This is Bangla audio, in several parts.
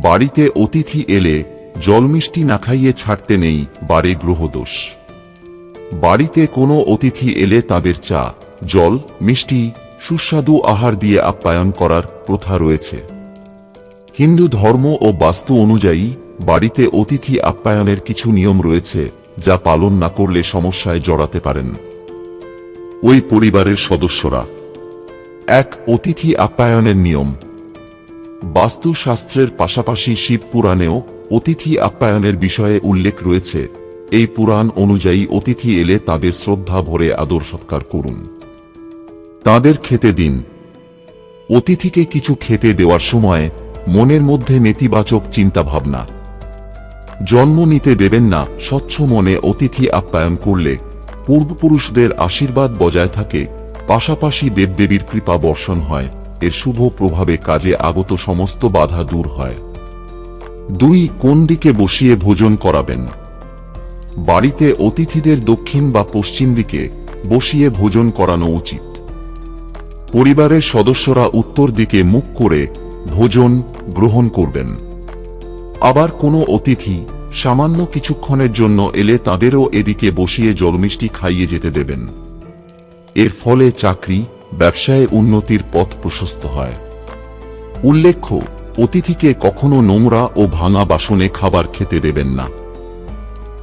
বাড়িতে অতিথি এলে জল মিষ্টি না খাইয়ে ছাড়তে নেই, বাড়ে গ্রহদোষ। বাড়িতে কোনো অতিথি এলে তাদের চা, জল, মিষ্টি, সুস্বাদু আহার দিয়ে আপ্যায়ন করার প্রথা রয়েছে। হিন্দু ধর্ম ও বাস্তু অনুযায়ী বাড়িতে অতিথি আপ্যায়নের কিছু নিয়ম রয়েছে, যা পালন না করলে সমস্যায় জড়াতে পারেন ওই পরিবারের সদস্যরা। ১. অতিথি আপ্যায়নের নিয়ম। বাস্তুশাস্ত্রের পাশাপাশি শিব পুরাণেও অতিথি আপ্যায়নের বিষয়ে উল্লেখ রয়েছে। এই পুরাণ অনুযায়ী অতিথি এলে তাদের শ্রদ্ধা ভরে আদর সৎকার করুন, তাদের খেতে দিন। অতিথিকে কিছু খেতে দেওয়ার সময় মনের মধ্যে নেতিবাচক চিন্তাভাবনা জন্ম নিতে দেবেন না। স্বচ্ছ মনে অতিথি আপ্যায়ন করলে পূর্বপুরুষদের আশীর্বাদ বজায় থাকে, পাশাপাশি দেবদেবীর কৃপা বর্ষণ হয়। এর শুভ প্রভাবে কাজে আগত সমস্ত বাধা দূর হয়। ২. কোন দিকে বসিয়ে ভোজন করাবেন। বাড়িতে অতিথিদের দক্ষিণ বা পশ্চিম দিকে বসিয়ে ভোজন করানো উচিত। পরিবারের সদস্যরা উত্তর দিকে মুখ করে ভোজন গ্রহণ করবেন। আবার কোনো অতিথি সামান্য কিছুক্ষণের জন্য এলে তাদেরও এদিকে বসিয়ে জলমিষ্টি খাইয়ে যেতে দেবেন। এর ফলে চাকরি, ব্যবসায়ে উন্নতির পথ প্রশস্ত হয়। উল্লেখ্য, অতিথিকে কখনো নোংরা ও ভাঙা বাসনে খাবার খেতে দেবেন না।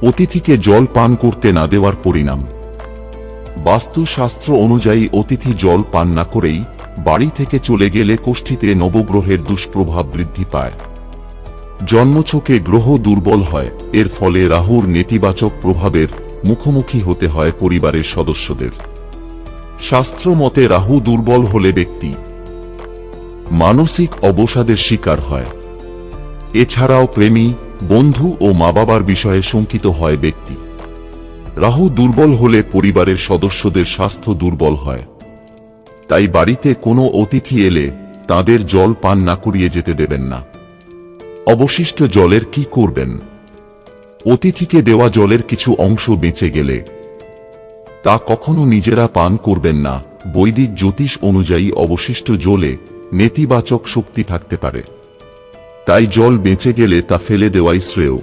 অতিথিকে জল পান করতে না দেওয়ার পরিণাম। বাস্তুশাস্ত্র অনুযায়ী অতিথি জল পান না করেই বাড়ি থেকে চলে গেলে কোষ্ঠীতে নবগ্রহের দুষ্প্রভাব বৃদ্ধি পায়। জন্মছকে গ্রহ দুর্বল হয়। এর ফলে রাহুর নেতিবাচক প্রভাবের মুখোমুখি হতে হয় পরিবারের সদস্যদের। শাস্ত্র মতে রাহু দুর্বল হলে ব্যক্তি মানসিক অবসাদের শিকার হয়। এছাড়াও প্রেমী, বন্ধু ও মা বাবার বিষয়ে শঙ্কিত হয় ব্যক্তি। রাহু দুর্বল হলে পরিবারের সদস্যদের স্বাস্থ্য দুর্বল হয়। তাই বাড়িতে কোনো অতিথি এলে তাদের জল পান না করিয়ে যেতে দেবেন না। অবশিষ্ট জলের কি করবেন? অতিথিকে দেওয়া জলের কিছু অংশ বেঁচে গেলে তা কখনো নিজেরা পান করবেন না। বৈদিক জ্যোতিষ অনুযায়ী অবশিষ্ট জলে নেতিবাচক শক্তি থাকতে পারে, তাই জল বেঁচে গেলে তা ফেলে দেওয়াই শ্রেয়।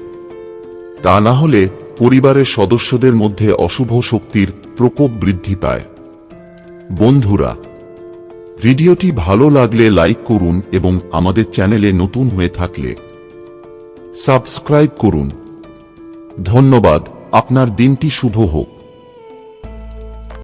তা না হলে পরিবারের সদস্যদের মধ্যে অশুভ শক্তির প্রকোপ বৃদ্ধি পায়। বন্ধুরা, ভিডিওটি ভালো লাগলে লাইক করুন এবং আমাদের চ্যানেলে নতুন হয়ে থাকলে সাবস্ক্রাইব করুন। ধন্যবাদ। আপনার দিনটি শুভ হোক।